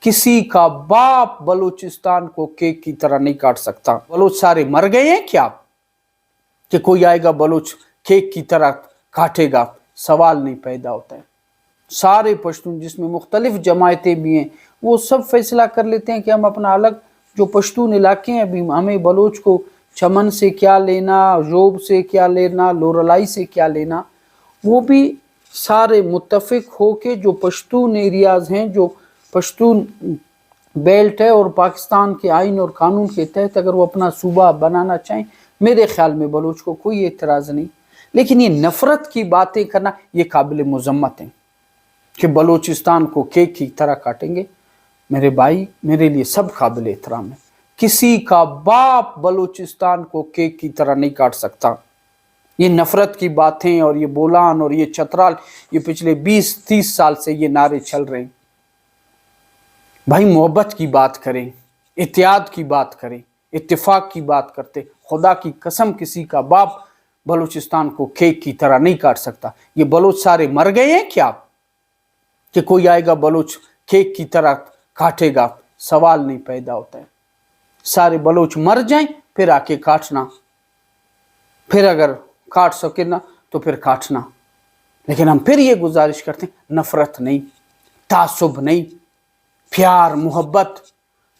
किसी का बाप बलूचिस्तान को केक की तरह नहीं काट सकता। बलूच सारे मर गए हैं क्या कि कोई आएगा बलूच केक की तरह काटेगा? सवाल नहीं पैदा होता है। सारे पश्तून जिसमें मुख्तलिफ जमायतें भी हैं वो सब फैसला कर लेते हैं कि हम अपना अलग जो पश्तून इलाके हैं, अभी हमें बलूच को चमन से क्या लेना, जोब से क्या लेना, लोरलाई से क्या लेना, वो भी सारे मुत्तफिक हो के जो पश्तून एरियाज़ हैं, जो पश्तून बेल्ट है और पाकिस्तान के आइन और कानून के तहत अगर वो अपना सूबा बनाना चाहें, मेरे ख्याल में बलूच को कोई एतराज़ नहीं। लेकिन ये नफ़रत की बातें करना ये काबिल मज़म्मत है कि बलूचिस्तान को केक की तरह काटेंगे। मेरे भाई, मेरे लिए सब काबिल एहतराम है। किसी का बाप बलूचिस्तान को केक की तरह नहीं काट सकता। ये नफ़रत की बातें और ये बोलान और ये चतराल, ये पिछले 20-30 साल से ये नारे चल रहे हैं। भाई मोहब्बत की बात करें, इत्तेहाद की बात करें, इत्तेफाक की बात करते। खुदा की कसम किसी का बाप बलूचिस्तान को केक की तरह नहीं काट सकता। ये बलूच सारे मर गए हैं क्या कि कोई आएगा बलूच केक की तरह काटेगा? सवाल नहीं पैदा होता है। सारे बलूच मर जाएं फिर आके काटना, फिर अगर काट सके ना तो फिर काटना। लेकिन हम फिर ये गुजारिश करते हैं, नफ़रत नहीं, तासुब नहीं, प्यार मोहब्बत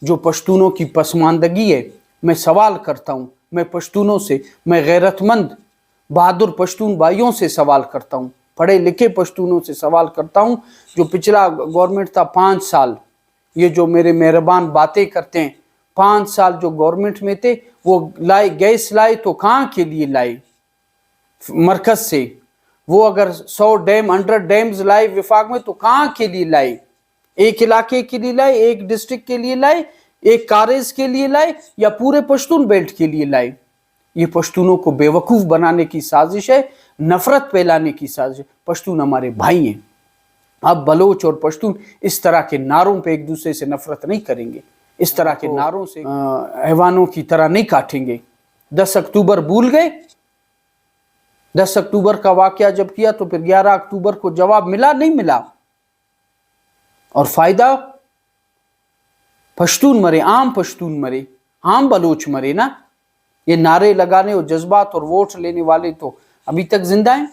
जो पश्तूनों की पसमानदगी है। मैं सवाल करता हूँ, मैं पश्तूनों से, मैं गैरतमंद बहादुर पश्तून भाइयों से सवाल करता हूँ, पढ़े लिखे पश्तूनों से सवाल करता हूँ। जो पिछला गवर्नमेंट था 5 साल, ये जो मेरे मेहरबान बातें करते हैं, 5 साल जो गवर्नमेंट में थे वो लाए, गैस लाए तो कहाँ के लिए लाए? मरकज से। वो अगर 100 डैम 100 डैम्स लाए विफाक में तो कहाँ के लिए लाए? एक इलाके के लिए लाए, एक डिस्ट्रिक्ट के लिए लाए, एक कारेज के लिए लाए, या पूरे पश्तून बेल्ट के लिए लाए? ये पश्तूनों को बेवकूफ़ बनाने की साजिश है, नफ़रत फैलाने की साजिश है। पश्तून हमारे भाई हैं। अब बलोच और पश्तून इस तरह के नारों पे एक दूसरे से नफ़रत नहीं करेंगे, इस तरह के नारों से हैवानों की तरह नहीं काटेंगे। 10 अक्टूबर भूल गए? 10 अक्टूबर का वाक़या जब किया तो फिर 11 अक्टूबर को जवाब मिला नहीं मिला? और फ़ायदा पश्तून मरे, आम पश्तून मरे, आम बलोच मरे ना। ये नारे लगाने और जज्बात और वोट लेने वाले तो अभी तक जिंदा हैं।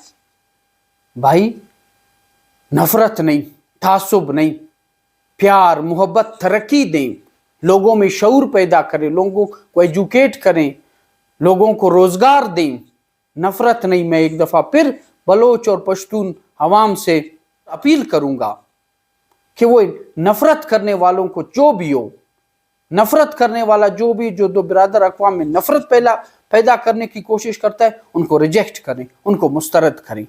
भाई नफ़रत नहीं, तासुब नहीं, प्यार मोहब्बत, तरक्की दें, लोगों में शऊर पैदा करें, लोगों को एजुकेट करें, लोगों को रोज़गार दें। नफ़रत नहीं। मैं एक दफ़ा फिर बलोच और पश्तून अवाम से अपील करूँगा कि वो नफ़रत करने वालों को, जो भी हो, नफ़रत करने वाला जो भी, जो दो बिरादर अक़वाम में नफ़रत पैदा करने की कोशिश करता है, उनको रिजेक्ट करें, उनको मुस्तरद करें।